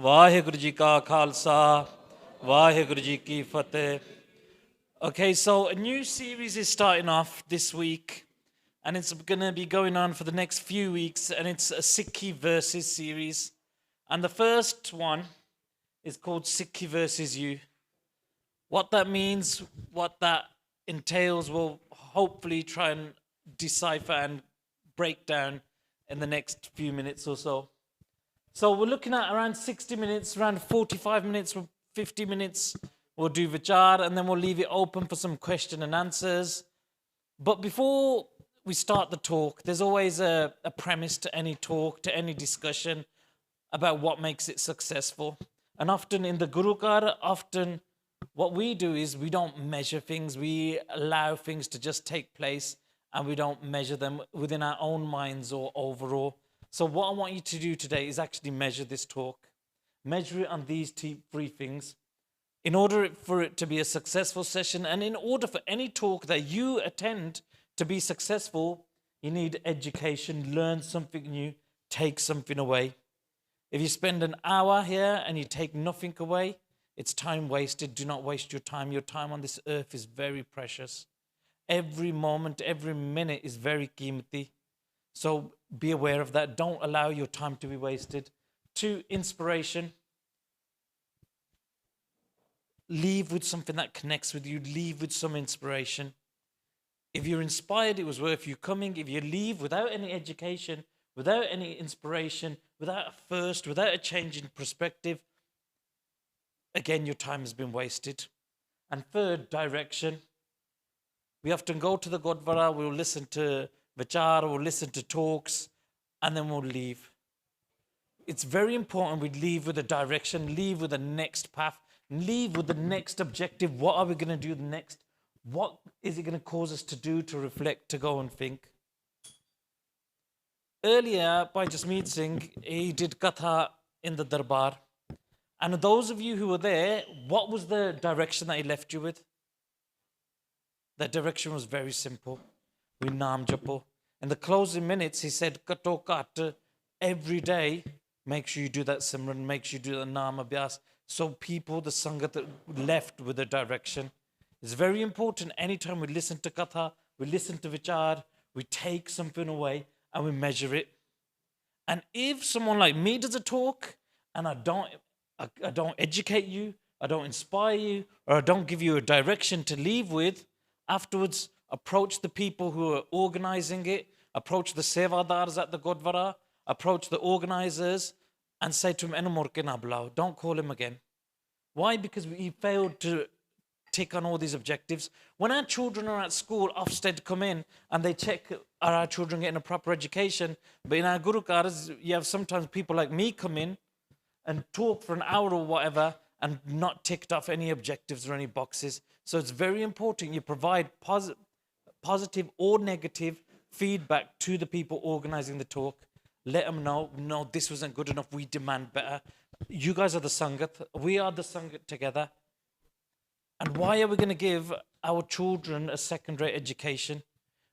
Vaheguru Ji Ka Khalsa, Vaheguru Ji Ki Fateh. Okay, so a new series is starting off this week, and it's going to be going on for the next few weeks, and it's a Sikhi verses series. And the first one is called Sikhi versus You. What that means, what that entails, we'll hopefully try and decipher and break down in the next few minutes or so. So we're looking at around 60 minutes, around 45 minutes, 50 minutes. We'll do vichar, and then we'll leave it open for some question and answers. But before we start the talk, there's always a premise to any talk, to any discussion about what makes it successful. And often in the Gurukar, what we do is we don't measure things. We allow things to just take place, and we don't measure them within our own minds or overall. So what I want you to do today is actually measure this talk. Measure it on these three things. In order for it to be a successful session, and in order for any talk that you attend to be successful, you need education, learn something new, take something away. If you spend an hour here and you take nothing away, it's time wasted. Do not waste your time. Your time on this earth is very precious. Every moment, every minute is very qimati. So be aware of that. Don't allow your time to be wasted. 2, inspiration. Leave with something that connects with you. Leave with some inspiration. If you're inspired, it was worth you coming. If you leave without any education, without any inspiration, without a thirst, without a change in perspective, again, your time has been wasted. And 3rd, direction. We often go to the Gurdwara, we'll listen to vichar, we'll listen to talks, and then we'll leave. It's very important we leave with a direction, leave with the next path, leave with the next objective. What are we going to do next? What is it going to cause us to do, to reflect, to go and think? Earlier, Bhai Maan Singh, he did katha in the darbar. And those of you who were there, what was the direction that he left you with? That direction was very simple. We Naam japo. In the closing minutes, he said, Kato kat, every day, make sure you do that Simran, make sure you do the Naam Abhyas. So people, the Sangat, left with a direction. It's very important. Anytime we listen to Katha, we listen to Vichar, we take something away and we measure it. And if someone like me does a talk and I don't educate you, I don't inspire you, or I don't give you a direction to leave with, afterwards, approach the people who are organizing it, approach the sevadars at the Gurdwara, approach the organizers and say to him, don't call him again. Why? Because he failed to tick on all these objectives. When our children are at school, Ofsted come in and they check, are our children getting a proper education? But in our Gurukars, you have sometimes people like me come in and talk for an hour or whatever and not ticked off any objectives or any boxes. So it's very important you provide positive or negative feedback to the people organizing the talk. Let them know, no, this wasn't good enough, we demand better. You guys are the Sangat, we are the Sangat together. And why are we going to give our children a second-rate education?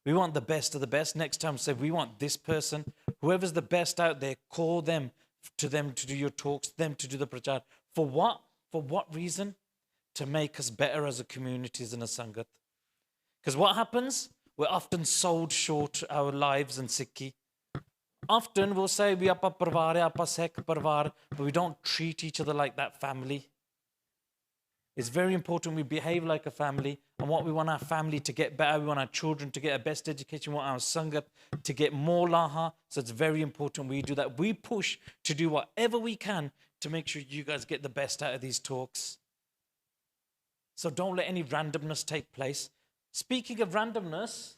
We want the best of the best. Next time say, we want this person. Whoever's the best out there, call them to do your talks, them to do the prachar. For what? For what reason? To make us better as a community, as a Sangat. Because what happens? We're often sold short our lives in Sikhi. Often we'll say, we apa parvar, apa sek parvar, but we don't treat each other like that family. It's very important we behave like a family, and what we want our family to get better, we want our children to get a best education, we want our Sangat to get more laha, so it's very important we do that. We push to do whatever we can to make sure you guys get the best out of these talks. So don't let any randomness take place. Speaking of randomness,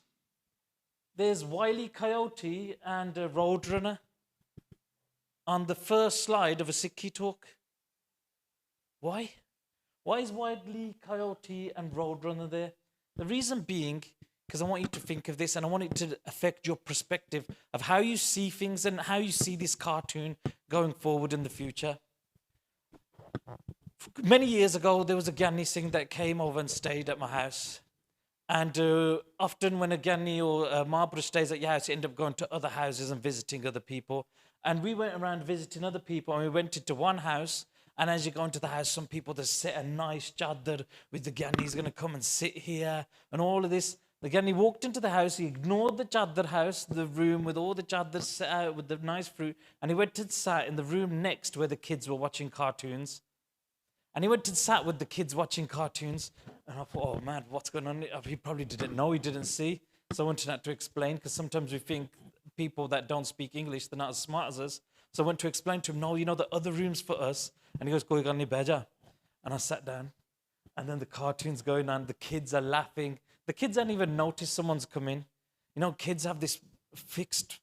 there's Wile E, Coyote and Roadrunner on the first slide of a Sikhi talk. Why? Why is Wile E, Coyote and Roadrunner there? The reason being, because I want you to think of this and I want it to affect your perspective of how you see things and how you see this cartoon going forward in the future. Many years ago, there was a Giani Singh that came over and stayed at my house. And often when a Giani or a Mahabharata stays at your house, you end up going to other houses and visiting other people. And we went around visiting other people, and we went into one house. And as you go into the house, some people just set a nice chadar with the Giani. He's going to come and sit here and all of this. The Giani walked into the house. He ignored the chadar house, the room with all the chadars set out with the nice fruit. And he went and sat in the room next where the kids were watching cartoons. And he went and sat with the kids watching cartoons. And I thought, oh man, what's going on? He probably didn't know, he didn't see. So I went to explain, because sometimes we think people that don't speak English, they're not as smart as us. So I went to explain to him, no, you know, the other room's for us. And he goes, Koi gal nahi, beja. And I sat down. And then the cartoon's going on, the kids are laughing. The kids don't even notice someone's come in. You know, kids have this fixed,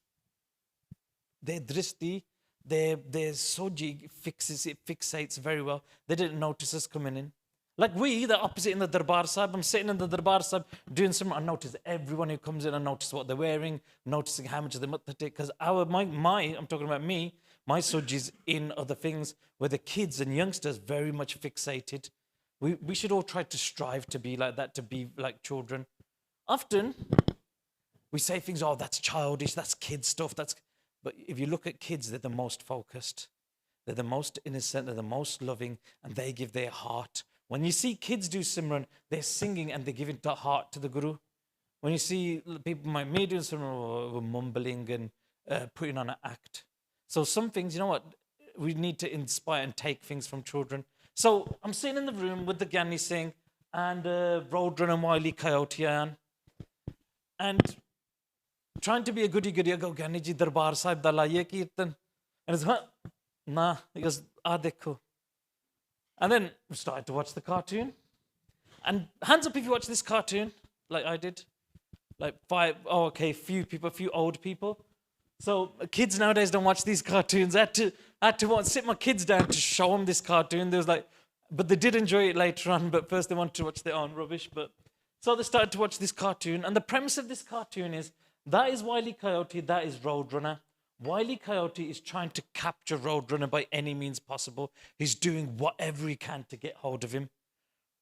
their dristi, their soji fixates very well. They didn't notice us coming in. Like we, the opposite in the Darbar Sahib. I'm sitting in the Darbar Sahib doing something. I notice everyone who comes in. I notice what they're wearing, noticing how much of the mutta take. Because I'm talking about me, my soji's in other things where the kids and youngsters very much fixated. We should all try to strive to be like that, to be like children. Often we say things, oh, that's childish, that's kid stuff. But if you look at kids, they're the most focused. They're the most innocent, they're the most loving, and they give their heart. When you see kids do Simran, they're singing and they're giving their heart to the Guru. When you see people like me doing Simran, we're mumbling and putting on an act. So some things, you know what, we need to inspire and take things from children. So I'm sitting in the room with the Giani Singh and Roadrunner and Wile E Coyote and trying to be a goody. I go, Giani ji, Darbar Sahib da laiye kirtan. And it's, nah. He goes, dekho. And then we started to watch the cartoon. And hands up if you watch this cartoon, like I did. Like few people, a few old people. So kids nowadays don't watch these cartoons. I had to sit my kids down to show them this cartoon. There was but they did enjoy it later on. But first they wanted to watch their own rubbish. So they started to watch this cartoon. And the premise of this cartoon is, that is Wile E Coyote, that is Roadrunner. Wile E Coyote is trying to capture Roadrunner by any means possible. He's doing whatever he can to get hold of him.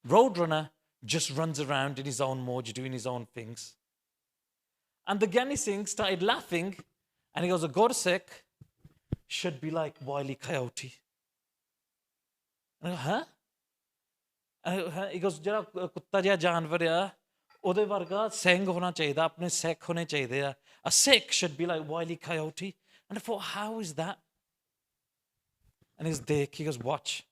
Roadrunner just runs around in his own mode, doing his own things. And the Giani Singh started laughing. And he goes, a Gorsek should be like Wile E Coyote. And I go, huh? And he goes, jara kutta jiha janwar hai, ode varga Singh hona chahiye, apne Sikh hone chahiye. A Sikh should be like Wile E Coyote. And I thought, how is that? And he goes, watch.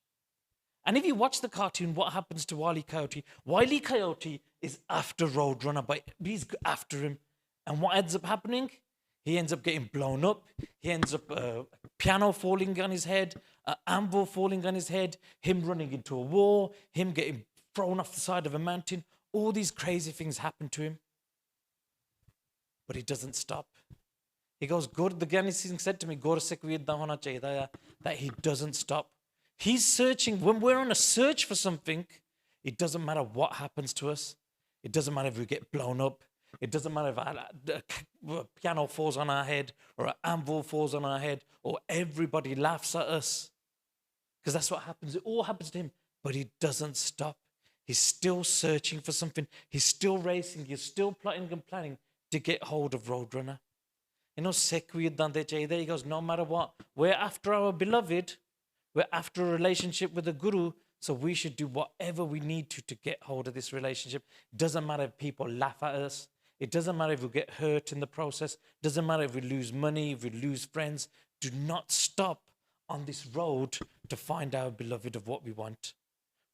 And if you watch the cartoon, what happens to Wile E Coyote? Wile E Coyote is after Roadrunner, but he's after him. And what ends up happening? He ends up getting blown up. He ends up piano falling on his head, anvil falling on his head, him running into a wall, him getting thrown off the side of a mountain. All these crazy things happen to him. But he doesn't stop. He goes, the Giani Singh said to me, that he doesn't stop. He's searching. When we're on a search for something, it doesn't matter what happens to us. It doesn't matter if we get blown up. It doesn't matter if a piano falls on our head or an anvil falls on our head or everybody laughs at us. Because that's what happens. It all happens to him. But he doesn't stop. He's still searching for something. He's still racing. He's still plotting and planning to get hold of Roadrunner. You know, he goes, no matter what, we're after our beloved. We're after a relationship with the Guru. So we should do whatever we need to get hold of this relationship. It doesn't matter if people laugh at us. It doesn't matter if we get hurt in the process. It doesn't matter if we lose money, if we lose friends. Do not stop on this road to find our beloved of what we want.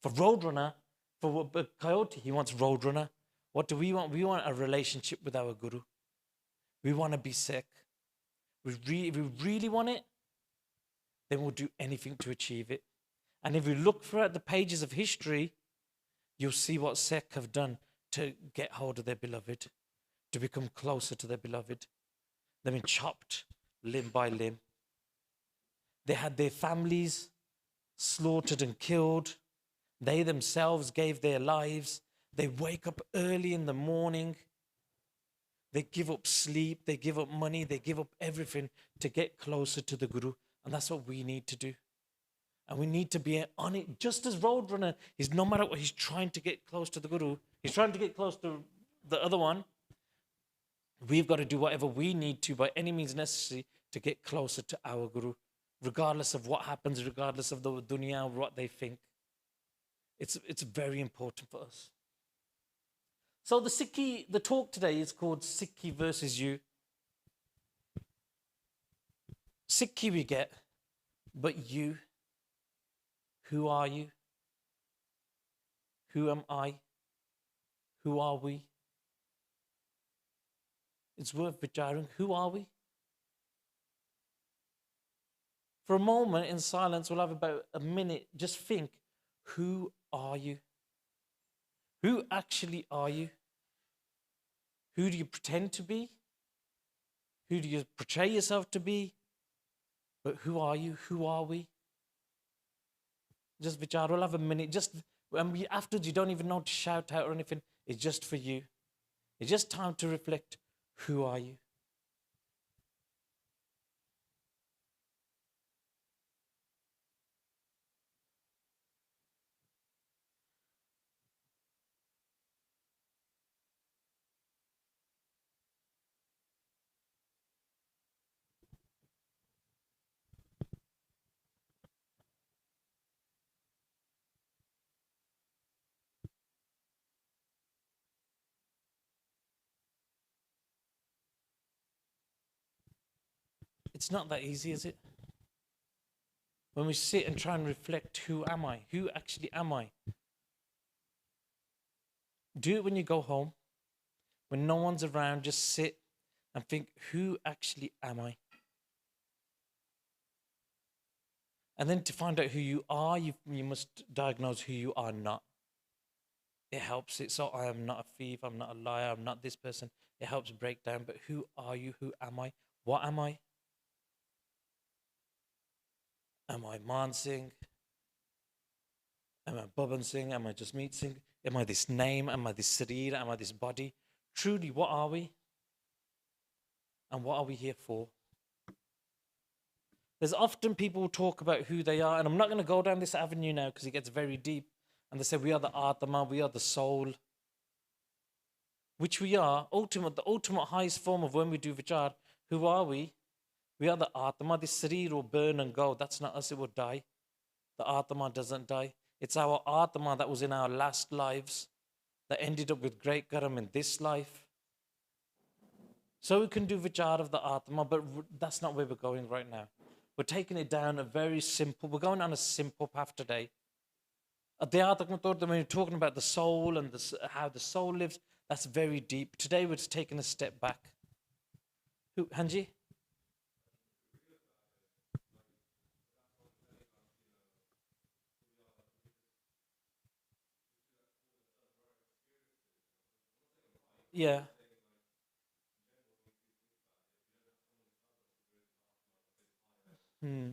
For Roadrunner, for Coyote, he wants Roadrunner. What do we want? We want a relationship with our Guru. We want to be Sikh. If we really want it, then we'll do anything to achieve it. And if you look throughout the pages of history, you'll see what Sikh have done to get hold of their beloved, to become closer to their beloved. They've been chopped limb by limb. They had their families slaughtered and killed. They themselves gave their lives. They wake up early in the morning. They give up sleep. They give up money. They give up everything to get closer to the Guru. And that's what we need to do. And we need to be on it. Just as Roadrunner, he's no matter what, he's trying to get close to the Guru. He's trying to get close to the other one. We've got to do whatever we need to by any means necessary to get closer to our Guru, regardless of what happens, regardless of the dunya or what they think. It's very important for us. So the talk today is called Sikhi versus you. Sikhi we get, but you, who are you? Who am I? Who are we? It's worth vicharing. Who are we? For a moment in silence, we'll have about a minute. Just think, who are you? Who actually are you? Who do you pretend to be? Who do you portray yourself to be? But who are you? Who are we? Just vichar, we'll have a minute. Just afterwards, you don't even know to shout out or anything. It's just for you. It's just time to reflect. Who are you? It's not that easy, is it? When we sit and try and reflect, who am I? Who actually am I? Do it when you go home. When no one's around, just sit and think, who actually am I? And then to find out who you are, you must diagnose who you are not. It helps it. So I am not a thief, I'm not a liar, I'm not this person. It helps break down, but who are you? Who am I? What am I? Am I Maan Singh? Am I Bhai Singh? Am I just Meet Singh? Am I this name? Am I this sareer? Am I this body? Truly, what are we? And what are we here for? There's often people who talk about who they are, and I'm not going to go down this avenue now because it gets very deep. And they say we are the Atma, we are the soul, which we are. The ultimate highest form of when we do vichar. Who are we? We are the Atma. This sareer will burn and go. That's not us, it will die. The Atma doesn't die. It's our Atma that was in our last lives that ended up with great karam in this life. So we can do vichar of the Atma, but that's not where we're going right now. We're taking it down we're going on a simple path today. When you're talking about the soul and how the soul lives, that's very deep. Today we're just taking a step back. Who, Hanji? Yeah. Hmm.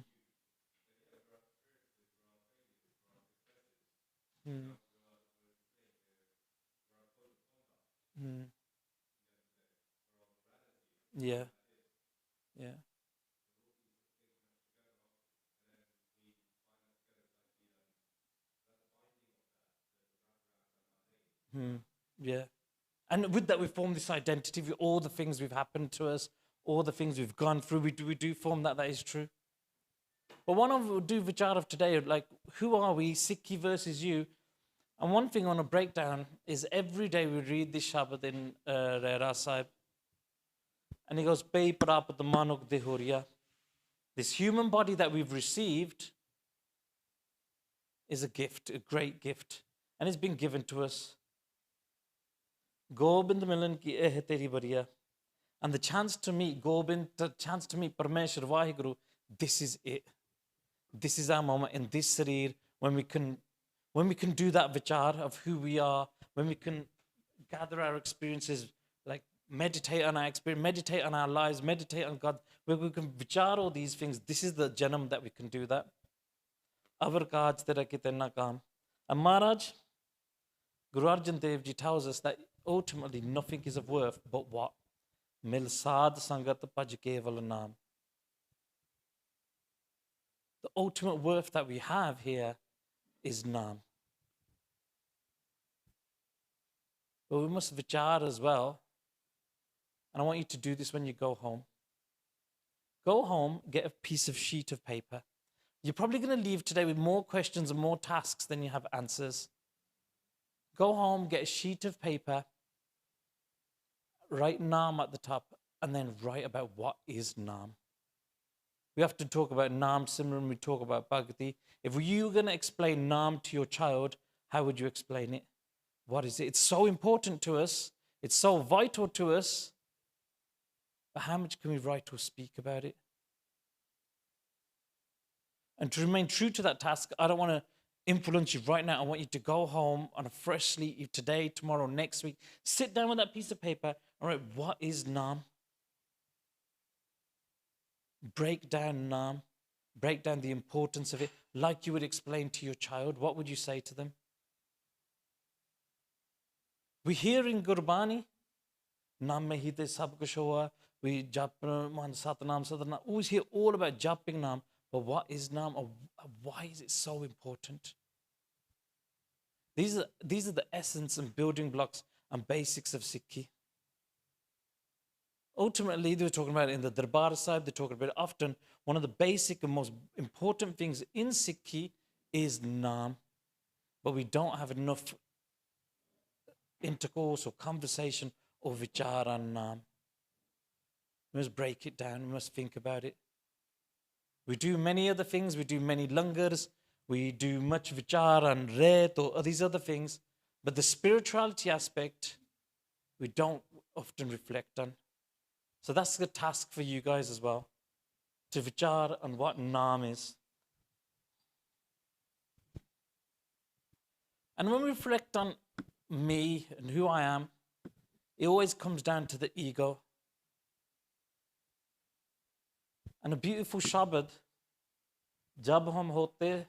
Hmm. Hmm. Yeah. Yeah. Hmm. Yeah. And with that, we form this identity with all the things we've happened to us, all the things we've gone through. We do form that. That is true. But one of we'll do vichar of today, like who are we, Sikhi versus you. And one thing I want to break down is every day we read this Shabad in Rera Sahib. And he goes, Pei Prapat Manuk Dehoria. This human body that we've received is a gift, a great gift. And it's been given to us. Gobind Milan ki eh teri bariya. And the chance to meet Gobind, the chance to meet Parmeshwar Vaheguru, this is it. This is our moment in this sareer when we can do that vichar of who we are, when we can gather our experiences, like meditate on our experience, meditate on our lives, meditate on God, where we can vichar all these things. This is the janam that we can do that. Avar kaaj tera kite na kaam. And Maharaj, Guru Arjan Dev Ji tells us that ultimately nothing is of worth but what? Mil sad sangat paj keval naam. The ultimate worth that we have here is Naam. But we must vichar as well. And I want you to do this when you go home. Go home, get a piece of sheet of paper. You're probably going to leave today with more questions and more tasks than you have answers. Go home, get a sheet of paper, write Naam at the top, and then write about what is Naam. We have to talk about Naam similar when we talk about Bhakti. If you were going to explain Naam to your child, how would you explain it? What is it? It's so important to us. It's so vital to us. But how much can we write or speak about it? And to remain true to that task, I don't want to influence you right now. I want you to go home on a fresh slate today, tomorrow, next week. Sit down with that piece of paper and write, what is Naam? Break down Naam. Break down the importance of it like you would explain to your child. What would you say to them? We hear in Gurbani, Naam mein hi te sab kuch hua. We jap man Satnam. Always hear all about japping Naam. But what is Naam? Or why is it so important? These are the essence and building blocks and basics of Sikhi. Ultimately, they're talking about it in the Darbar side, they're talking about it often. One of the basic and most important things in Sikhi is Naam. But we don't have enough intercourse or conversation or vichar on Naam. We must break it down, we must think about it. We do many other things, we do many langars, we do much vichar and ret or these other things, but the spirituality aspect, we don't often reflect on. So that's the task for you guys as well, to vichar on what Naam is. And when we reflect on me and who I am, it always comes down to the ego. And a beautiful Shabad, Jab hum hote,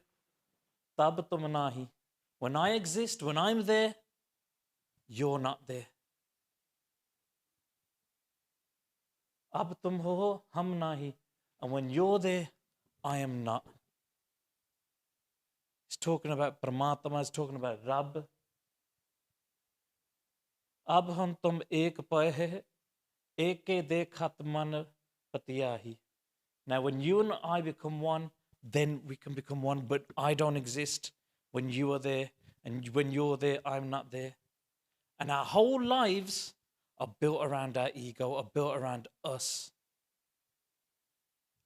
tab tum nahi. When I exist, when I'm there, you're not there. Ab tum ho, hum nahi. And when you're there, I am not. He's talking about Paramatma, he's talking about Rab. Ab hum tum ek paye hai, ek ke dekhat man patiyahi. Now, when you and I become one, then we can become one, but I don't exist when you are there, and when you're there, I'm not there. And our whole lives are built around our ego, are built around us.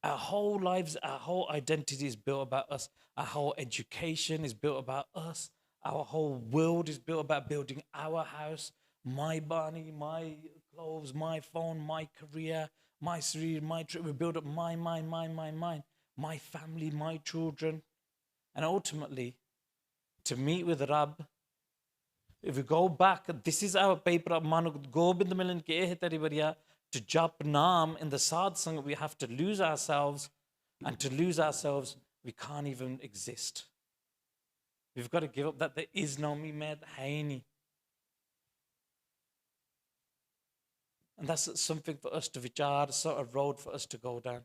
Our whole lives, our whole identity is built about us. Our whole education is built about us. Our whole world is built about building our house, my body, my clothes, my phone, my career, my career, my trip. We build up my mind, my family, my children. And ultimately, to meet with Rab, if we go back, this is our paper of Manu Gobind Milan ke Taribariya, to jap Naam in the Sad Sangh, we have to lose ourselves. And to lose ourselves, we can't even exist. We've got to give up that there is no me, med haini. And that's something for us to vichar, sort of road for us to go down.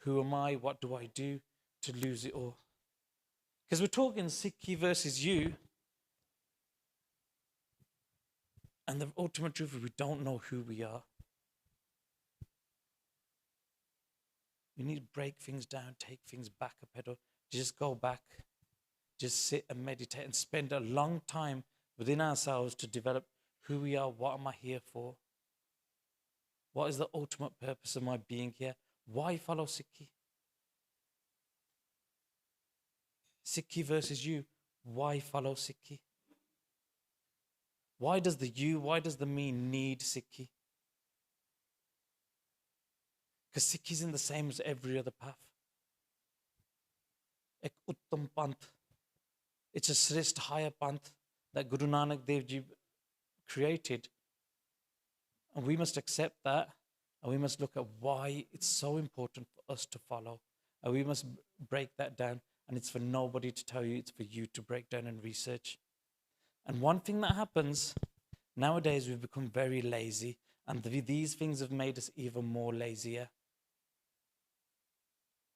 Who am I? What do I do to lose it all? Because we're talking Sikhi versus you. And the ultimate truth is we don't know who we are. We need to break things down, take things back a pedal, just go back, just sit and meditate and spend a long time within ourselves to develop who we are, what am I here for? What is the ultimate purpose of my being here? Why follow Sikhi? Sikhi versus you. Why follow Sikhi? Why does the you, why does the me need Sikhi? Because Sikhi is in the same as every other path. Ek uttam panth. It's a srest higher panth that Guru Nanak Dev Ji created. And we must accept that, and we must look at why it's so important for us to follow. And we must break that down. And it's for nobody to tell you, it's for you to break down and research. And one thing that happens, nowadays we've become very lazy, and these things have made us even more lazier.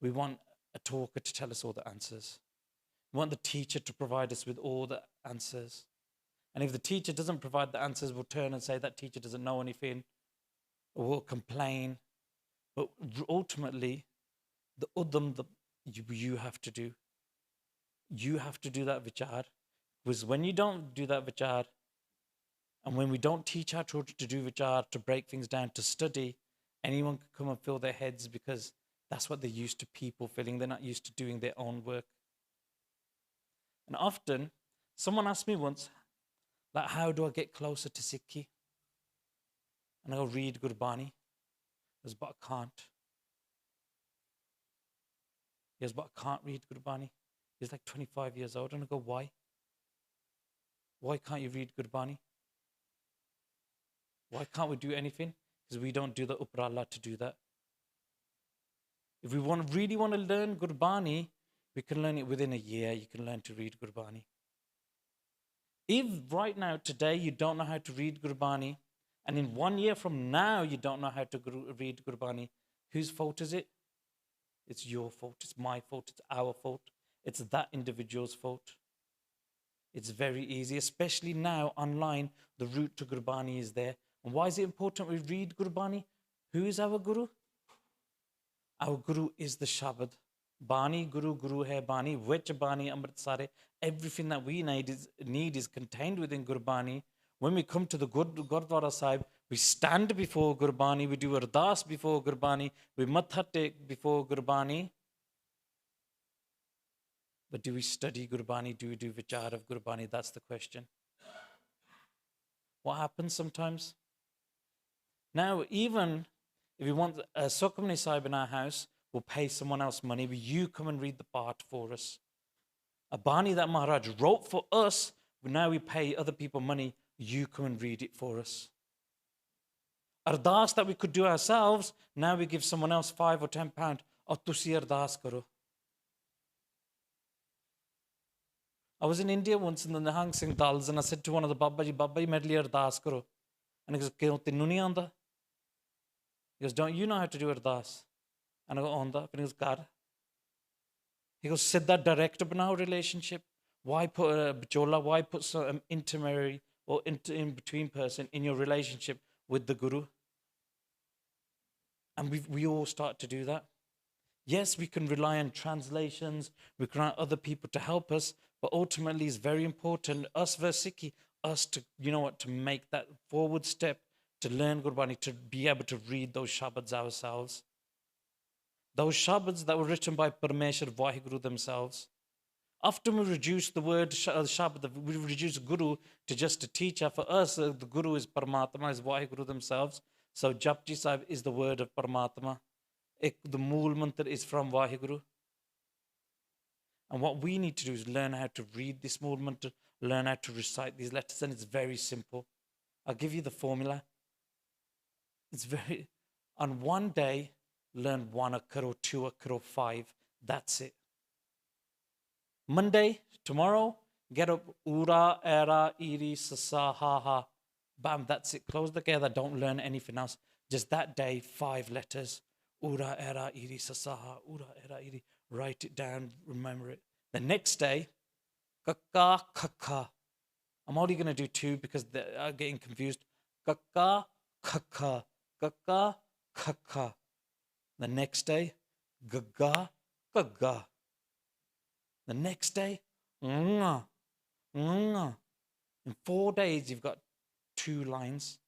We want a talker to tell us all the answers. We want the teacher to provide us with all the answers. And if the teacher doesn't provide the answers, we'll turn and say that teacher doesn't know anything, or we'll complain. But ultimately, the udam that you have to do. You have to do that vichar. Because when you don't do that vichar, and when we don't teach our children to do vichar, to break things down, to study, anyone can come and fill their heads because that's what they're used to people filling. They're not used to doing their own work. And often, someone asked me once, like, how do I get closer to Sikhi? And I go, read Gurbani. He goes, but I can't. He goes, but I can't read Gurbani. He's like 25 years old. And I go, why? Why can't you read Gurbani? Why can't we do anything? Because we don't do the uprala to do that. If we really want to learn Gurbani, we can learn it within a year. You can learn to read Gurbani. If right now, today, you don't know how to read Gurbani, and in 1 year from now, you don't know how to read Gurbani, whose fault is it? It's your fault. It's my fault. It's our fault. It's that individual's fault. It's very easy, especially now online, the route to Gurbani is there. And why is it important we read Gurbani? Who is our Guru? Our Guru is the Shabad. Bani, Guru, Guru hai Bani, which Bani, Amrit Sare. Everything that we need is contained within Gurbani. When we come to the Gurdwara Sahib, we stand before Gurbani, we do Ardas before Gurbani, we Matha take before Gurbani. But do we study Gurbani? Do we do Vichar of Gurbani? That's the question. What happens sometimes? Now, even if we want a Sukhmani Sahib in our house, we'll pay someone else money, but you come and read the part for us. A Bani that Maharaj wrote for us, but now we pay other people money, you come and read it for us. Ardas that we could do ourselves, now we give someone else £5 or £10. Or tusi ardas karo. I was in India once in the Nihang Singh Dals, and I said to one of the Babaji, mere liye ardas karo. And he goes, kyun tenu nahi aanda? He goes, don't you know how to do ardas? And I go, aanda. And he goes, kar. He goes, siddha direct banao relationship. Why put a bachola? Why put some intermediary or in between person in your relationship with the Guru? And we all start to do that. Yes, we can rely on translations, we can rely on other people to help us, but ultimately it's very important, us Sikhi, us to, to make that forward step, to learn Gurbani, to be able to read those Shabads ourselves. Those Shabads that were written by Parameshwar Vaheguru themselves. Often we reduce the word Shabad, we reduce Guru to just a teacher. For us, the Guru is Paramatma, is Vaheguru themselves. So Japji Sahib is the word of Paramatma. The Mool Mantra is from Vaheguru. And what we need to do is learn how to read this Mool Mantra, learn how to recite these letters, and it's very simple. I'll give you the formula. On one day, learn 1 akkar or 2 akkar or 5. That's it. Monday, tomorrow, get up, ura, era, iri, sasa, ha, ha. Bam, that's it. Close together. Don't learn anything else. Just that day, 5 letters. Ura, era, iri, sasa, ha, ura, era, iri. Write it down, remember it. The next day, kakka, kakka. I'm only going to do 2 because they're getting confused. Kakka, kakka. Kakka, kakka. The next day, gaga, gaga. The next day, nga, nga. In 4 days, you've got 2 lines.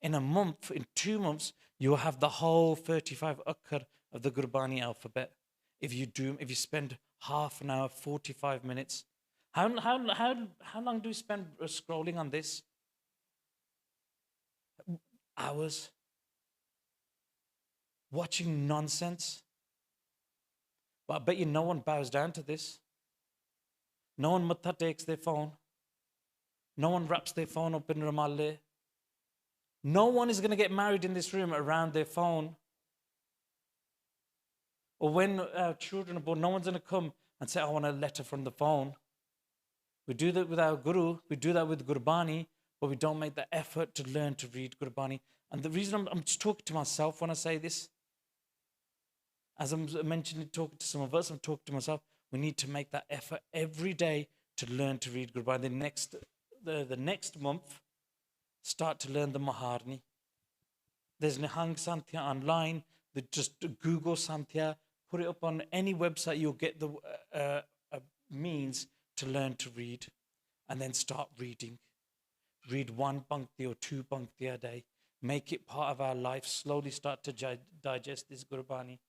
In a month, in 2 months, you'll have the whole 35 akkar of the Gurbani alphabet. If you spend half an hour, 45 minutes. How long do you spend scrolling on this? Hours. Watching nonsense. But I bet you no one bows down to this. No one matha takes their phone. No one wraps their phone up in Ramalle. No one is going to get married in this room around their phone. Or when our children are born, no one's going to come and say, I want a letter from the phone. We do that with our Guru. We do that with Gurbani. But we don't make the effort to learn to read Gurbani. And the reason I'm just talking to myself when I say this, as I'm mentioning, talking to some of us, I'm talking to myself, we need to make that effort every day to learn to read Gurbani. The next month, start to learn the Maharni. There's Nihang Santhya online. Just Google Santhya, put it up on any website. You'll get the means to learn to read, and then start reading. Read one pankti or two pankti a day. Make it part of our life. Slowly start to digest this Gurbani.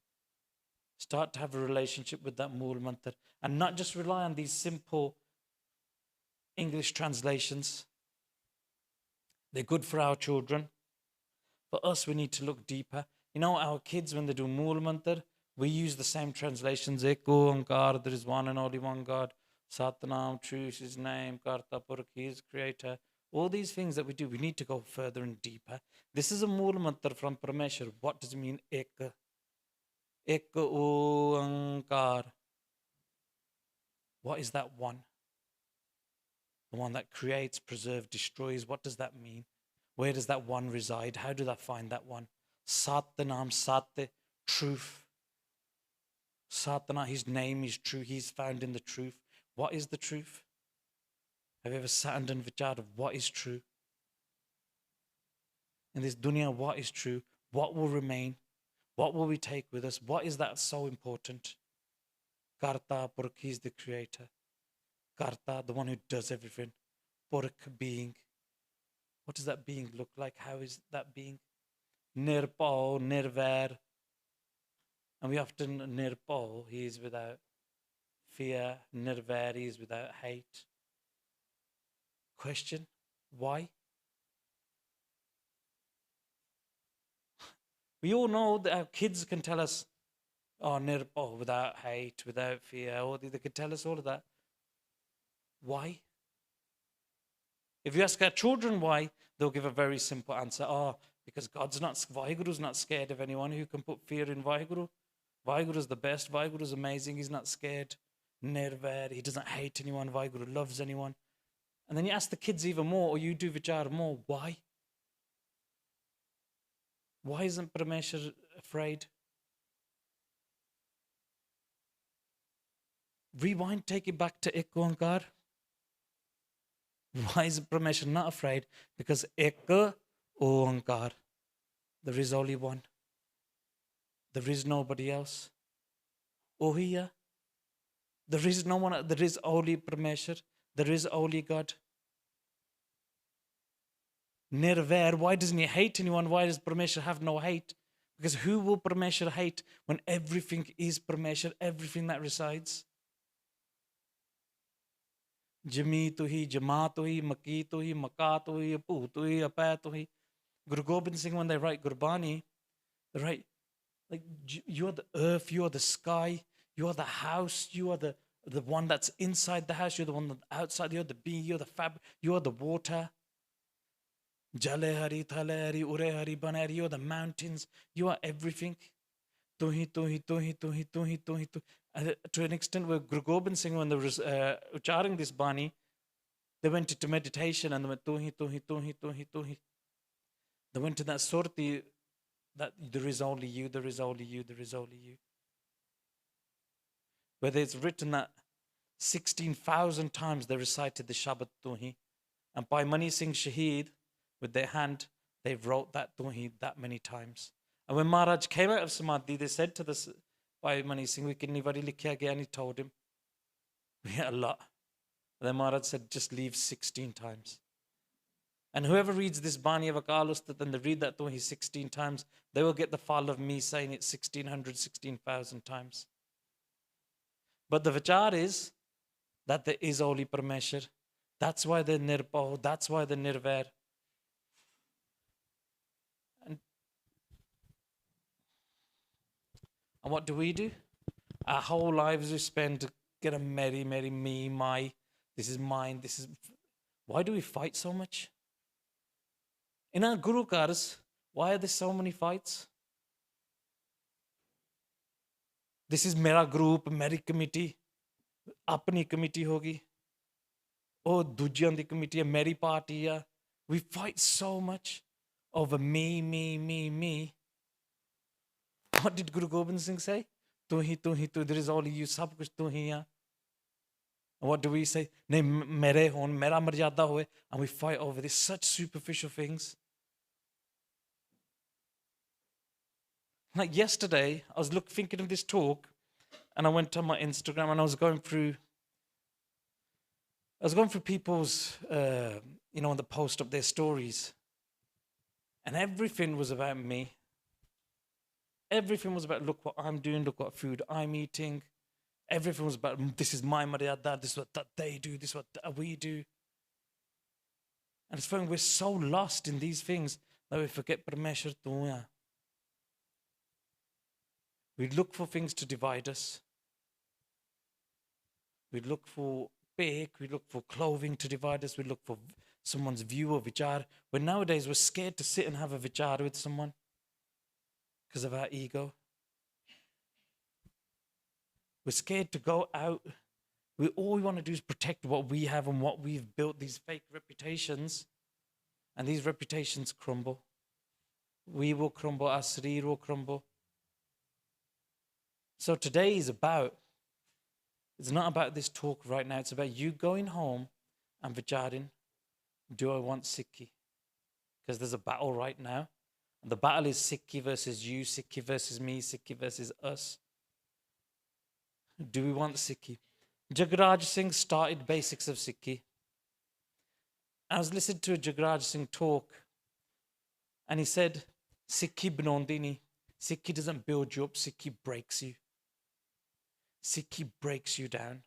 Start to have a relationship with that Mool Mantar, and not just rely on these simple English translations. They're good for our children. For us, we need to look deeper. You know, our kids, when they do Mool Mantar, we use the same translations. Eko Ankar, there is one and only one God. Satnam, true is his name. Karta Purkh, he is creator. All these things that we do, we need to go further and deeper. This is a Mool Mantar from Parameshwar. What does it mean? Ek. Ek Ankar. What is that one? The one that creates, preserves, destroys. What does that mean? Where does that one reside? How do I find that one? Satnam, Sat, truth. Satnam, his name is true. He's found in the truth. What is the truth? Have you ever sat and vichared of what is true? In this dunya, what is true? What will remain? What will we take with us? What is that so important? Karta, Purkh, he is the creator. Karta, the one who does everything. Purkh, being. What does that being look like? How is that being? Nirpao, Nirvair. And we often, Nirpao, he is without fear. Nirvair, he is without hate. Question, why? We all know that our kids can tell us, oh, Nirpao, without hate, without fear. Or they can tell us all of that. Why? If you ask our children why, they'll give a very simple answer. Oh, because Vaheguru's not scared of anyone. Who can put fear in Vaheguru? Vaheguru's the best. Vaheguru's amazing. He's not scared. Nirvair. He doesn't hate anyone. Vaheguru loves anyone. And then you ask the kids even more, or you do vichar more. Why? Why isn't Parameshwar afraid? Rewind, take it back to Ek Oankar. Why is Parameshwar not afraid? Because Ek Oankar, there is only one. There is nobody else. Ohiya, there is no one. There is only Parameshwar. There is only God. Nirvair, why doesn't he hate anyone? Why does Parameshwar have no hate? Because who will Parameshwar hate when everything is Parameshwar, everything that resides? Jami to hi, Jama to hi, Maki to hi, Maka to hi, Apu to hi, Apa to hi. Guru Gobind Singh, when they write Gurbani, they write, like, you are the earth, you are the sky, you are the house, you are the one that's inside the house, you're the one that's outside, you're the bee, you're the fabric, you are the water. Jale Hari, Thale Hari, Ure Hari, Banari, you are the mountains, you are everything. Tuhi, tuhi, tuhi, tuhi, tuhi, tuhi, tuhi. To an extent where Guru Gobind Singh, when they were ucharing this Bani, they went into meditation and they went tuhi, tuhi, tuhi, tuhi, tuhi. They went to that surti that there is only you, there is only you, there is only you. Whether it's written that 16,000 times they recited the Shabad Tuhi. And Bhai Maan Singh Shaheed, with their hand, they wrote that Tuhi that many times. And when Maharaj came out of Samadhi, they said to this Bhai Maan Singh, we can never likhya gaya, and he told him, yeah, a lot. And then Maharaj said, just leave 16 times. And whoever reads this Bani of Akal Ustad and they read that Tuhi 16 times, they will get the fall of me saying it 1600, 16,000 times. But the vichar is that there is only Parameshwar. That's why they're Nirpao, that's why they're Nirvair. And what do? Our whole lives we spend to get a merry, me, my, this is mine, this is... Why do we fight so much? In our Guru Kars, why are there so many fights? This is mera group, meri committee, apni committee hogi. Oh, dujjan di committee, meri party. We fight so much over me. What did Guru Gobind Singh say? Tu hi, there is only you, sab kuch tu hi. And what do we say? Nahi, mere hon, mera maryada hoye. And we fight over this, such superficial things. Like yesterday, I was thinking of this talk, and I went on my Instagram and I was going through people's, when they post up their stories, and everything was about me. Everything was about, look what I'm doing, look what food I'm eating. Everything was about, this is my maryada, this is what that they do, this is what we do. And it's funny, we're so lost in these things that we forget Parmeshwar tu hai. We look for things to divide us. We look for bake, we look for clothing to divide us, we look for someone's view of vichar. But nowadays we're scared to sit and have a vichar with someone because of our ego. We're scared to go out. All we want to do is protect what we have and what we've built, these fake reputations. And these reputations crumble. We will crumble, our sareer will crumble. So today is it's not about this talk right now. It's about you going home and vicharing, do I want Sikhi? Because there's a battle right now. And the battle is Sikhi versus you, Sikhi versus me, Sikhi versus us. Do we want Sikhi? Jagraj Singh started basics of Sikhi. I was listening to a Jagraj Singh talk, and he said, Sikhi banondi nahi. Sikhi doesn't build you up, Sikhi breaks you. Sikhi breaks you down.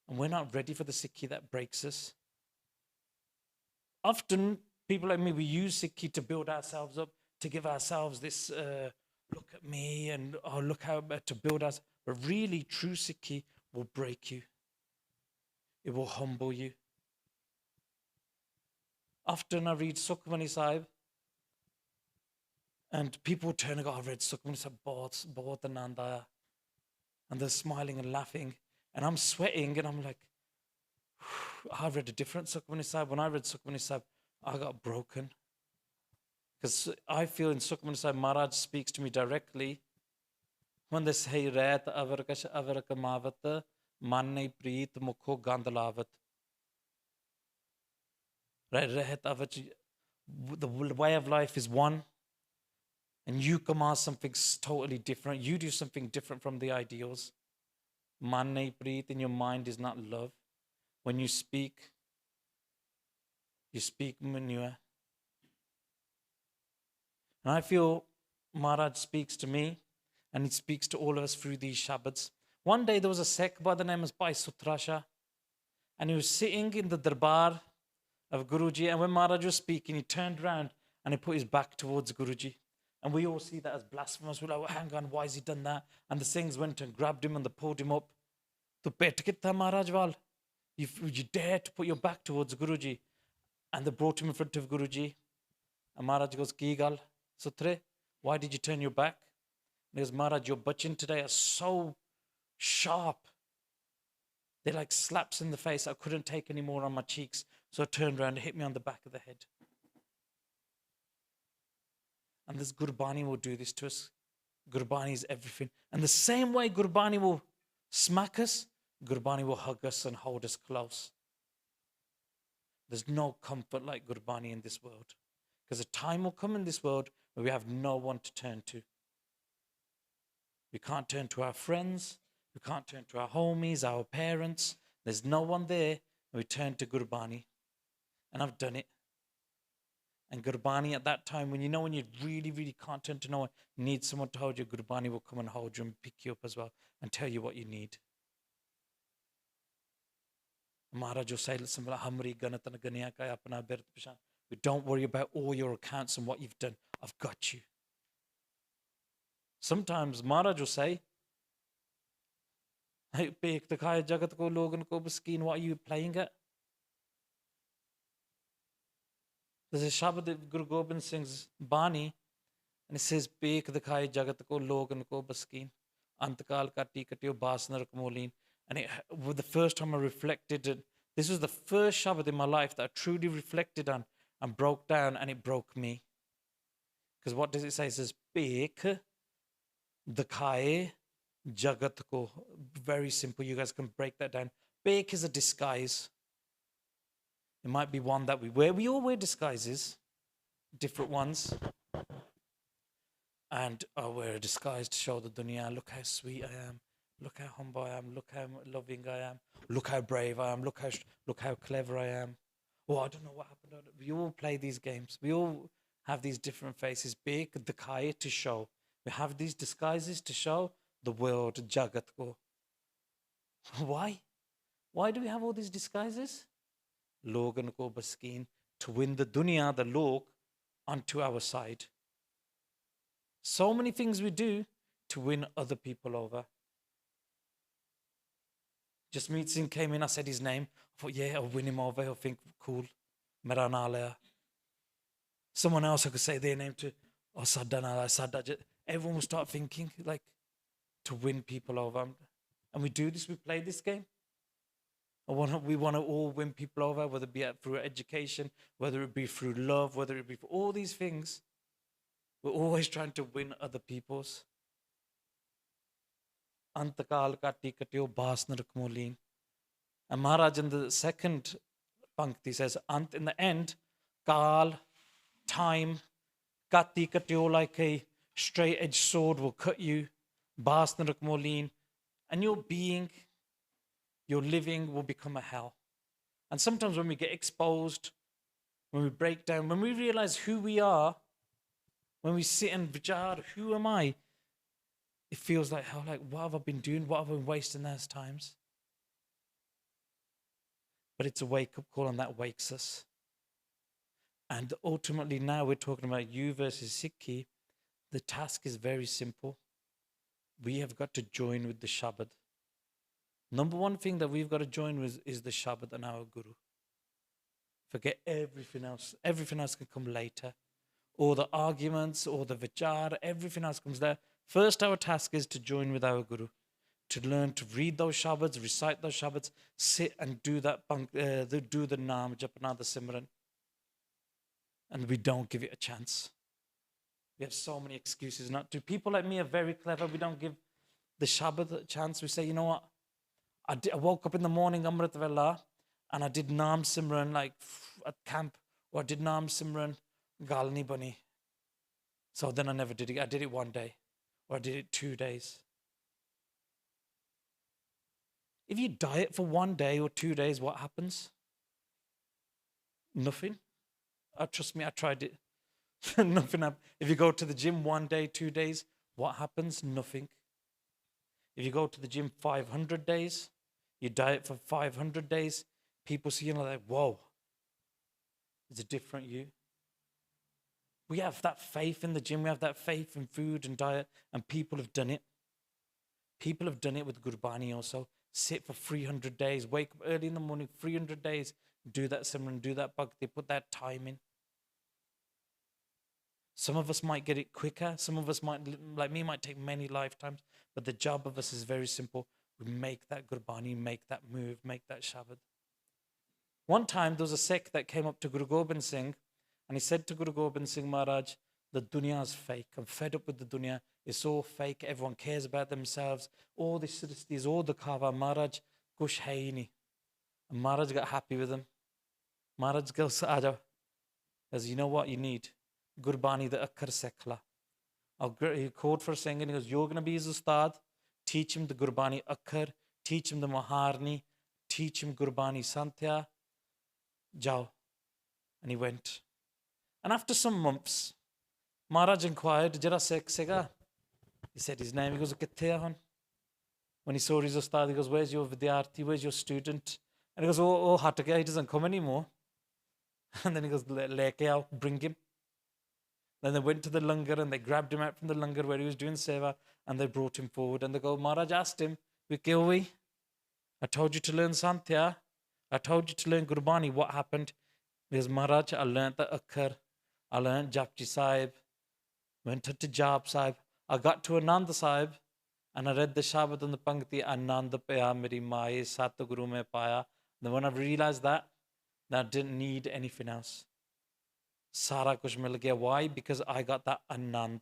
And we're not ready for the Sikhi that breaks us. Often, people like me, we use Sikhi to build ourselves up, to give ourselves this, look at me, and oh, look how, to build us. But really, true Sikhi will break you. It will humble you. Often I read Sukhmani Sahib, and people turn and go, I've read Sukhmani Sahib, bahut anand aaya. And they're smiling and laughing. And I'm sweating, and I'm like, I've read a different Sukhmani Sahib. When I read Sukhmani Sahib, I got broken. Because I feel in Sukhmani Sahib, Maharaj speaks to me directly. When they say, Ret avarakash avarakamavat, manne preet mukho gandalavat. The way of life is one, and you command something totally different. You do something different from the ideals. Manne preet in your mind is not love. When you speak manure. And I feel Maharaj speaks to me, and he speaks to all of us through these Shabads. One day there was a Sikh by the name of Bhai Sutrasha, and he was sitting in the darbar of Guruji, and when Maharaj was speaking, he turned around and he put his back towards Guruji. And we all see that as blasphemous. We're like, well, hang on, why has he done that? And the Singhs went and grabbed him and they pulled him up. To pet kitta Maharaj wal. You dare to put your back towards Guruji. And they brought him in front of Guruji. And Maharaj goes, Ki gal, Sutre, why did you turn your back? And he goes, Maharaj, your bachin today are so sharp. They're like slaps in the face. I couldn't take any more on my cheeks. So I turned around and hit me on the back of the head. And this Gurbani will do this to us. Gurbani is everything. And the same way Gurbani will smack us, Gurbani will hug us and hold us close. There's no comfort like Gurbani in this world. Because a time will come in this world where we have no one to turn to. We can't turn to our friends. We can't turn to our homies, our parents. There's no one there. And we turn to Gurbani. And I've done it. And Gurbani at that time, when you really, really can't turn to no one, you need someone to hold you, Gurbani will come and hold you and pick you up as well and tell you what you need. Maharaj will say, don't worry about all your accounts and what you've done. I've got you. Sometimes Maharaj will say, what are you playing at? There's a Shabad of Guru Gobind Singh's Bani, and it says, Pek dikhai jagat ko logan ko baskeen, antakal kati katio basnar kmoleen. And the first time I reflected, this was the first Shabad in my life that I truly reflected on and broke down, and it broke me. Because what does it say? It says, Pek dikhai jagat ko. Very simple, you guys can break that down. Pek is a disguise. It might be one that we wear. We all wear disguises, different ones. And I wear a disguise to show the dunya, look how sweet I am, look how humble I am, look how loving I am, look how brave I am, look how clever I am. Oh, I don't know what happened. We all play these games. We all have these different faces. Big dikhai to show. We have these disguises to show the world, jagat ko. Why? Why do we have all these disguises? Logan ko baskin, to win the dunya, the log, onto our side. So many things we do to win other people over. Just meet Singh came in, I said his name. I thought, yeah, I'll win him over. He'll think, cool. Mera naam hai. Someone else I could say their name to. Oh, Sadda naam hai, Sadda. Everyone will start thinking, like, to win people over. And we do this, we play this game. We want to all win people over, whether it be through education, whether it be through love, whether it be for all these things. We're always trying to win other people's. Antakal kati katio basnar kmoleen. And Maharaj in the second pankti says, Ant, in the end, kal, time, kati katio, like a straight edged sword will cut you, basnar kmoleen, and your being, your living will become a hell. And sometimes when we get exposed, when we break down, when we realize who we are, when we sit and vichar, who am I? It feels like hell, like, what have I been doing? What have I been wasting those times? But it's a wake-up call, and that wakes us. And ultimately now we're talking about you versus Sikhi. The task is very simple. We have got to join with the Shabad. Number one thing that we've got to join with is the Shabad and our Guru. Forget everything else. Everything else can come later. Or the arguments, or the vichar, everything else comes there. First, our task is to join with our Guru, to learn to read those Shabads, recite those Shabads, sit and do that, do the Naam, Japana, the Simran. And we don't give it a chance. We have so many excuses not to. People like me are very clever. We don't give the Shabad a chance. We say, you know what? I woke up in the morning, Amrit Vela, and I did Naam Simran like at camp, or I did Naam Simran, Galni Bani. So then I never did it. I did it one day, or I did it 2 days. If you diet for 1 day or 2 days, what happens? Nothing. Trust me, I tried it. Nothing happened. If you go to the gym 1 day, 2 days, what happens? Nothing. If you go to the gym 500 days, you diet for 500 days, people see you and are like, whoa, it's a different you. We have that faith in the gym. We have that faith in food and diet, and people have done it. People have done it with Gurbani also. Sit for 300 days, wake up early in the morning, 300 days, do that Simran, do that Bhakti, put that time in. Some of us might get it quicker. Some of us might, like me, might take many lifetimes. But the job of us is very simple. We make that Gurbani, make that move, make that Shabad. One time there was a Sikh that came up to Guru Gobind Singh, and he said to Guru Gobind Singh Maharaj, the dunya is fake. I'm fed up with the dunya. It's all fake. Everyone cares about themselves. All this is all the kava. Maharaj, kush hai nahi. And Maharaj got happy with him. Maharaj goes, Aja. Says, you know what you need? Gurbani the Akkar Sekhla. He called for singing. And he goes, you're going to be his ustad. Teach him the Gurbani Akkar. Teach him the Maharni. Teach him Gurbani Santya. Jao. And he went. And after some months, Maharaj inquired, Jara Sikh Sega? He said his name. He goes, Kitthe When he saw his ustad, he goes, where's your vidyarthi? Where's your student? And he goes, oh, Hatake, he doesn't come anymore. And then he goes, Leke aao, bring him. Then they went to the langar and they grabbed him out from the langar where he was doing seva, and they brought him forward. And they go, Maharaj asked him, Vikyoi, I told you to learn Santya. I told you to learn Gurbani. What happened? Because Maharaj, I learned the Akkar. I learned Japji Sahib. Went to Jap Sahib. I got to Anand Sahib and I read the Shabad and the Pankti, Anand Paya Meri Mai Satguru Mein Paya. Then when I realized that I didn't need anything else. Sara kuch mil gaya. Why? Because I got that Anand.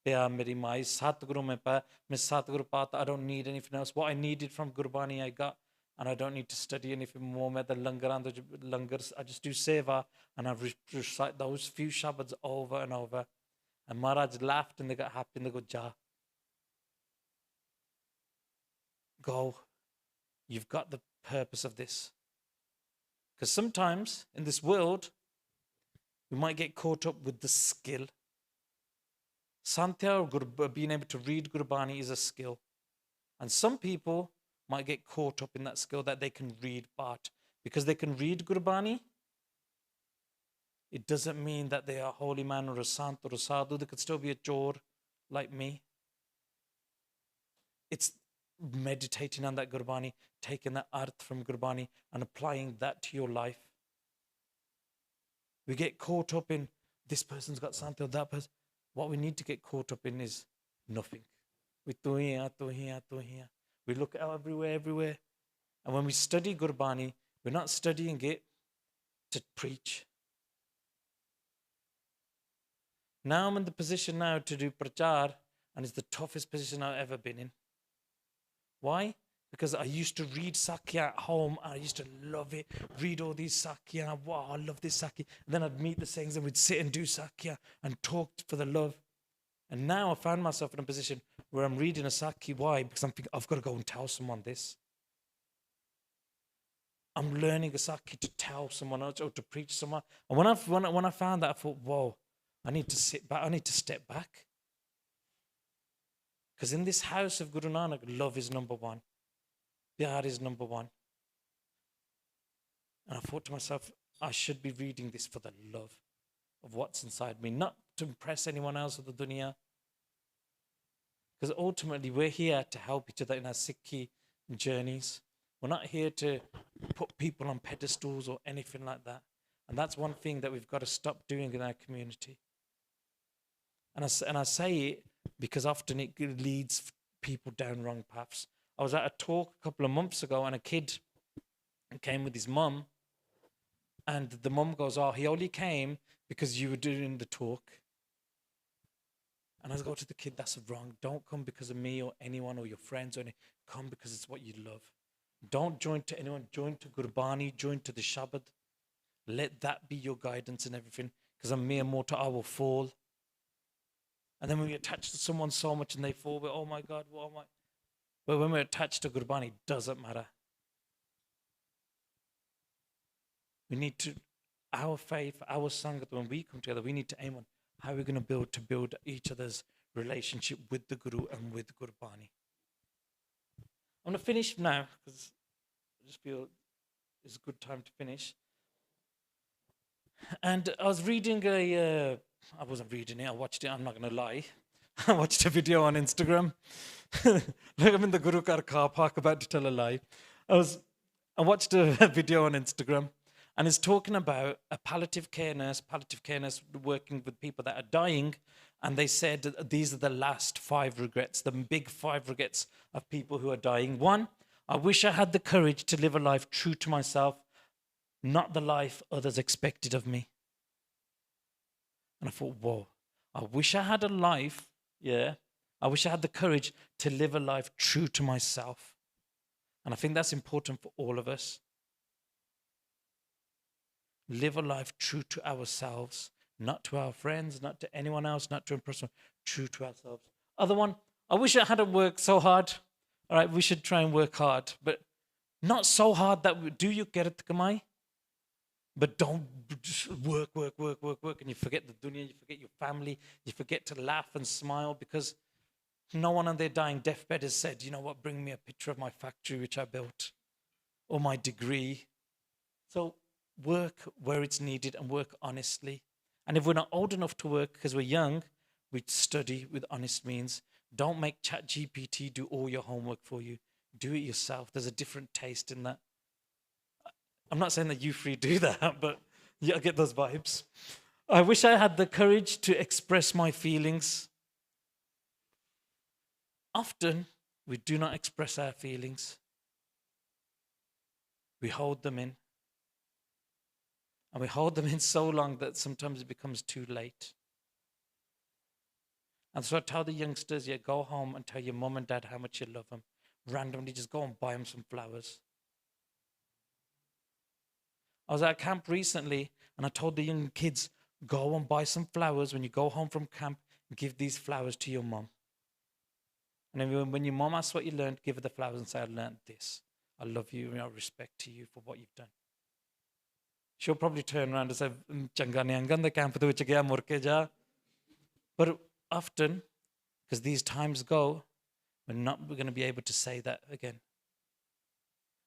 Paya Meri Mai Satguru Mein Paya. Miss Satguru Pata, I don't need anything else. What I needed from Gurbani I got. And I don't need to study anything more. The langars, I just do seva and I recite those few Shabads over and over. And Maharaj laughed and they got happy and they go, Ja, go. You've got the purpose of this. Because sometimes in this world, we might get caught up with the skill. Santya or being able to read Gurbani is a skill. And some people might get caught up in that skill that they can read, but because they can read Gurbani, it doesn't mean that they are a holy man or a sant or a sadhu. They could still be a chor like me. It's meditating on that Gurbani, taking that arth from Gurbani and applying that to your life. We get caught up in this person's got something or that person. What we need to get caught up in is nothing. We tu here, tu here, tu here. We look out everywhere. And when we study Gurbani, we're not studying it to preach. Now I'm in the position now to do prachar, and it's the toughest position I've ever been in. Why? Because I used to read Sakya at home. I used to love it. Read all these Sakya. Wow, I love this Sakya. And then I'd meet the Singhs and we'd sit and do Sakya and talk for the love. And now I found myself in a position where I'm reading a Sakya. Why? Because I'm thinking, I've got to go and tell someone this. I'm learning a Sakya to tell someone else or to preach someone. And when I found that, I thought, whoa, I need to sit back. I need to step back. Because in this house of Guru Nanak, love is number one. Pyar is number one. And I thought to myself, I should be reading this for the love of what's inside me, not to impress anyone else of the dunya. Because ultimately, we're here to help each other in our Sikhi journeys. We're not here to put people on pedestals or anything like that. And that's one thing that we've got to stop doing in our community. And I say it because often it leads people down wrong paths. I was at a talk a couple of months ago and a kid came with his mum, and the mum goes, oh, he only came because you were doing the talk. And I go to the kid, that's wrong. Don't come because of me or anyone or your friends or anything. Come because it's what you love. Don't join to anyone. Join to Gurbani. Join to the Shabad. Let that be your guidance and everything. Because I'm mere mortal, I will fall. And then when we attach to someone so much and they fall, we're, oh my God, what am I? But when we're attached to Gurbani, it doesn't matter. We need to, our faith, our Sangat, when we come together, we need to aim on how we're going to build each other's relationship with the Guru and with Gurbani. I'm going to finish now because I just feel it's a good time to finish. And I was reading I wasn't reading it, I watched it, I'm not going to lie. I watched a video on Instagram. Like I'm in the Guru Kar car park about to tell a lie. I watched a video on Instagram, and it's talking about a palliative care nurse working with people that are dying. And they said that these are the last 5 regrets, the big 5 regrets of people who are dying. 1, I wish I had the courage to live a life true to myself, not the life others expected of me. And I thought, whoa, I wish I had a life, I wish I had the courage to live a life true to myself. And I think that's important for all of us. Live a life true to ourselves, not to our friends, not to anyone else, not to impress them, true to ourselves. Other one, I wish I hadn't worked so hard. All right, we should try and work hard, but not so hard that do you get it, Kamai? But don't just work, and you forget the dunya, you forget your family, you forget to laugh and smile, because no one on their dying deathbed has said, you know what, bring me a picture of my factory which I built, or my degree. So work where it's needed and work honestly. And if we're not old enough to work because we're young, we study with honest means. Don't make ChatGPT do all your homework for you. Do it yourself. There's a different taste in that. I'm not saying that you three do that, but yeah, I get those vibes. I wish I had the courage to express my feelings. Often, we do not express our feelings. We hold them in. And we hold them in so long that sometimes it becomes too late. And so I tell the youngsters, go home and tell your mum and dad how much you love them. Randomly, just go and buy them some flowers. I was at camp recently and I told the young kids, go and buy some flowers when you go home from camp. Give these flowers to your mom. And then when your mom asks what you learned, give her the flowers and say, I learned this. I love you and I respect to you for what you've done. She'll probably turn around and say, Changa niangan the camp vich gaya murke ja. But often, because these times go, we're not going to be able to say that again.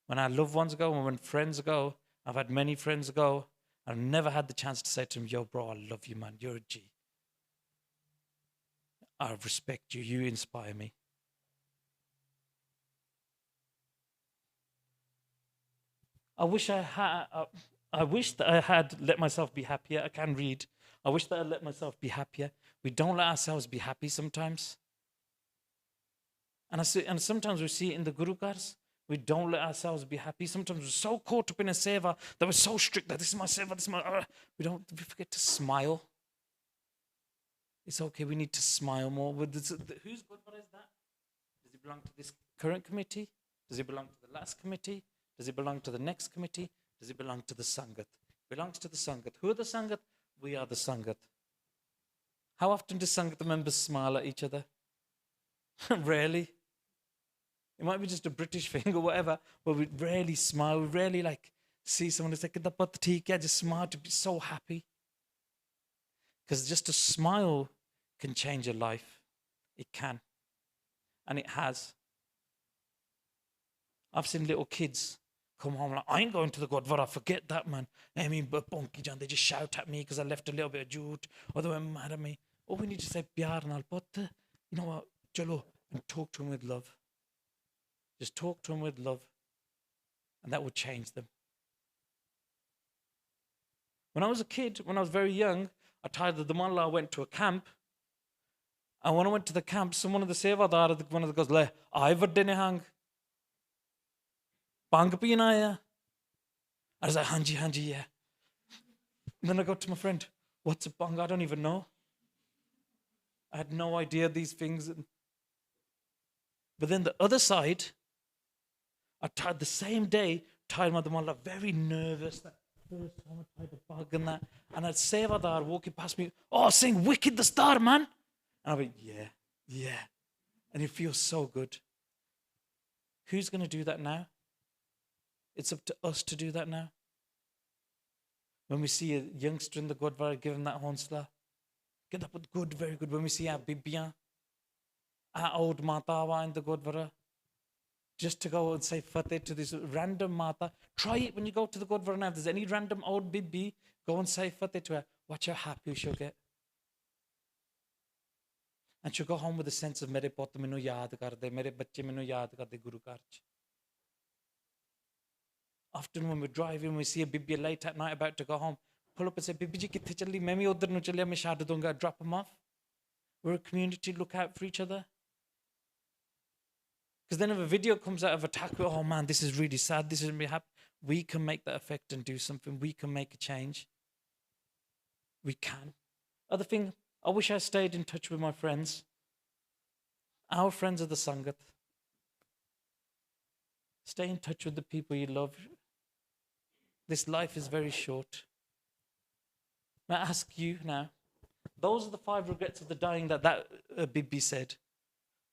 When our loved ones go, and when friends go, I've had many friends go, I've never had the chance to say to them, yo, bro, I love you, man. You're a G. I respect you. You inspire me. I wish that I had let myself be happier. I can read. I wish that I let myself be happier. We don't let ourselves be happy sometimes. And sometimes we see it in the Guru Cars. We don't let ourselves be happy. Sometimes we're so caught up in a seva that we're so strict that this is my seva, this is my... we forget to smile. It's okay, we need to smile more. Whose Gurdwara is that? Does it belong to this current committee? Does it belong to the last committee? Does it belong to the next committee? Does it belong to the Sangat? It belongs to the Sangat. Who are the Sangat? We are the Sangat. How often do Sangat members smile at each other? Rarely. It might be just a British thing or whatever, but we rarely smile. We rarely see someone who's like, just smile to be so happy. Because just a smile can change a life. It can. And it has. I've seen little kids come home like, I ain't going to the Gurdwara, forget that, man. I mean, they just shout at me because I left a little bit of jute, or they were mad at me. All we need to say, Pyar nal putt, you know what, chalo, and talk to them with love. Just talk to them with love, and that will change them. When I was a kid, when I was very young, I tired of the Mullah, I went to a camp. And when I went to the camp, someone of the Sevadar, one of the guys, le, I vadde ne hang. Bang peena aaya. I was like, hanji, yeah. And then I go to my friend, what's a bang? I don't even know. I had no idea these things. But then the other side, I tied the same day, tied my Mullah, very nervous. That first time I tied a bug and that. And I'd Sevadar walking past me, oh, sing Wicked the Star, man. And I went, yeah. And it feels so good. Who's going to do that now? It's up to us to do that now. When we see a youngster in the Gurdwara, give him that honsla. Get that put good, very good. When we see our bibiyan, our old matawa in the Gurdwara, just to go and say fateh to this random mata. Try it when you go to the Gurdwara now. If there's any random old bibi, go and say fateh to her. Watch how happy she'll get. And she'll go home with a sense of mere pot minu yaad karde, mere bacche minu yaad karde Guru Ghar ch. Often when we're driving, we see a bibi late at night about to go home. Pull up and say, Bibi ji kithe challi? Main bhi udhar nu challiya, main chhad dunga, drop them off. We're a community, look out for each other. Because then if a video comes out of attack, oh man, this is really sad, this isn't me happy. We can make that effect and do something. We can make a change. We can. Other thing, I wish I stayed in touch with my friends. Our friends are the Sangat. Stay in touch with the people you love. This life is very short. I ask you now, those are the 5 regrets of the dying that Bibi said.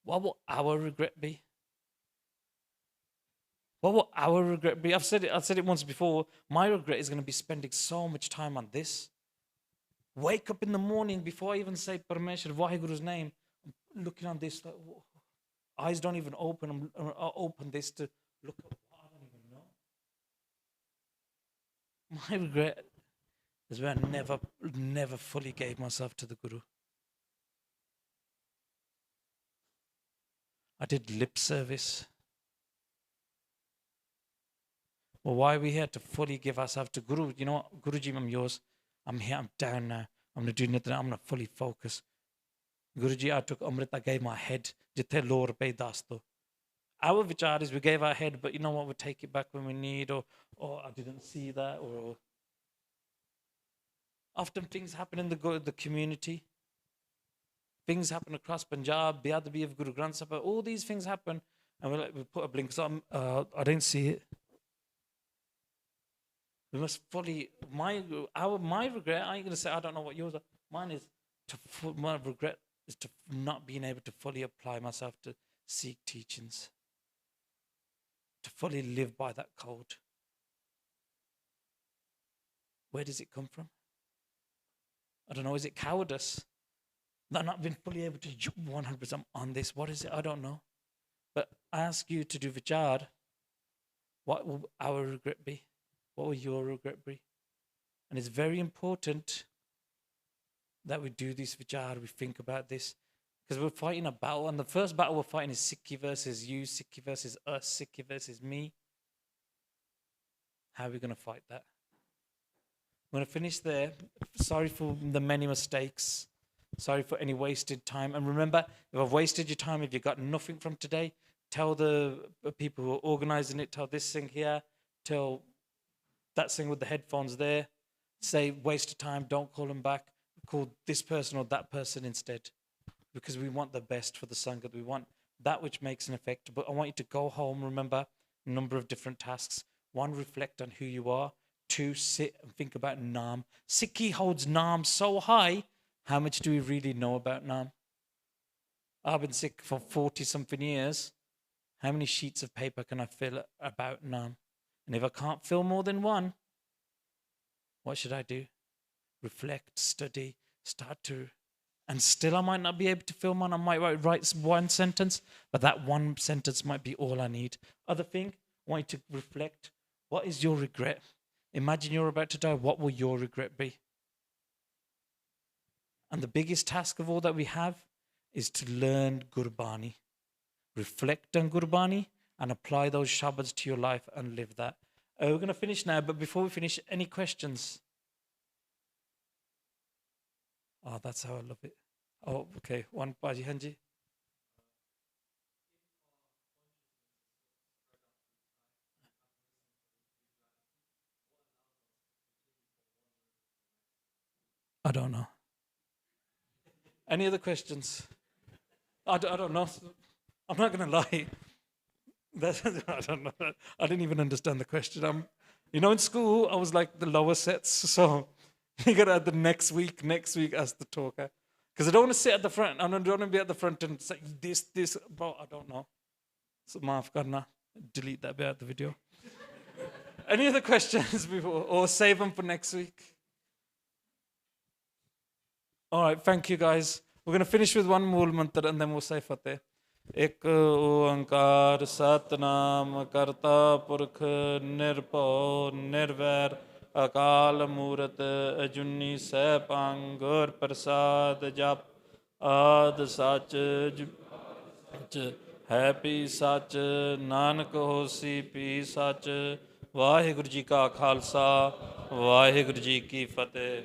What will our regret be? What will our regret be? I've said it once before. My regret is going to be spending so much time on this. Wake up in the morning before I even say Parameshwar Vaheguru's name. I'm looking on this, like, eyes don't even open. I open this to look at what I don't even know. My regret is where I never fully gave myself to the Guru. I did lip service. Well, why are we here? To fully give ourselves to Guru? You know what? Guruji, I'm yours. I'm here, I'm down now. I'm going to do nothing. I'm going to fully focus. Guruji, I took Amrit, I gave my head. Jithe lo rupai dasto. Our vichar is we gave our head, but you know what? We'll take it back when we need, or I didn't see that, or often things happen in the community. Things happen across Punjab, Biadabi of Guru Granth Sahib. All these things happen, and we put a blink. So I didn't see it. We must fully, my regret, I ain't going to say I don't know what yours are. Mine is, my regret is to not being able to fully apply myself to Sikh teachings, to fully live by that code. Where does it come from? I don't know. Is it cowardice? That not been fully able to 100% on this. What is it? I don't know. But I ask you to do vichar. What will our regret be? What will your regret be? And it's very important that we do this vichar, we think about this. Because we're fighting a battle, and the first battle we're fighting is Sikhi versus you, Sikhi versus us, Sikhi versus me. How are we going to fight that? I'm going to finish there. Sorry for the many mistakes. Sorry for any wasted time. And remember, if I've wasted your time, if you got nothing from today, tell the people who are organizing it, tell this thing here, tell that thing with the headphones there. Say, waste of time, don't call them back. Call this person or that person instead. Because we want the best for the Sangha. We want that which makes an effect. But I want you to go home, remember, a number of different tasks. 1, reflect on who you are. 2, sit and think about Naam. Sikhi holds Naam so high. How much do we really know about Naam? I've been Sikh for 40-something years. How many sheets of paper can I fill about Naam? And if I can't fill more than 1, what should I do? Reflect, study, start to... And still I might not be able to fill one. I might write 1 sentence, but that 1 sentence might be all I need. Other thing, I want you to reflect. What is your regret? Imagine you're about to die. What will your regret be? And the biggest task of all that we have is to learn Gurbani. Reflect on Gurbani and apply those Shabads to your life and live that. We're going to finish now, but before we finish, any questions? Oh, that's how I love it. Oh, okay. One, Baji Hanji. I don't know. Any other questions? I don't know. I'm not going to lie. I don't know. I didn't even understand the question. In school, I was like the lower sets. So you got to add the next week as the talker. Because I don't want to sit at the front. I don't want to be at the front and say this. Bro, I don't know. So maaf karna. Delete that bit out of the video. Any other questions before? Or save them for next week? All right, thank you guys. We're going to finish with one Mool Mantra and then we'll say Fateh. Ek oankar satnam karta purkh nirbhau nirvair akal moorat ajuni saipang gur prasad jap ad sach happy sach nanak hosi pi sach Vaheguru Ji ka Khalsa Vaheguru Ji ki Fateh.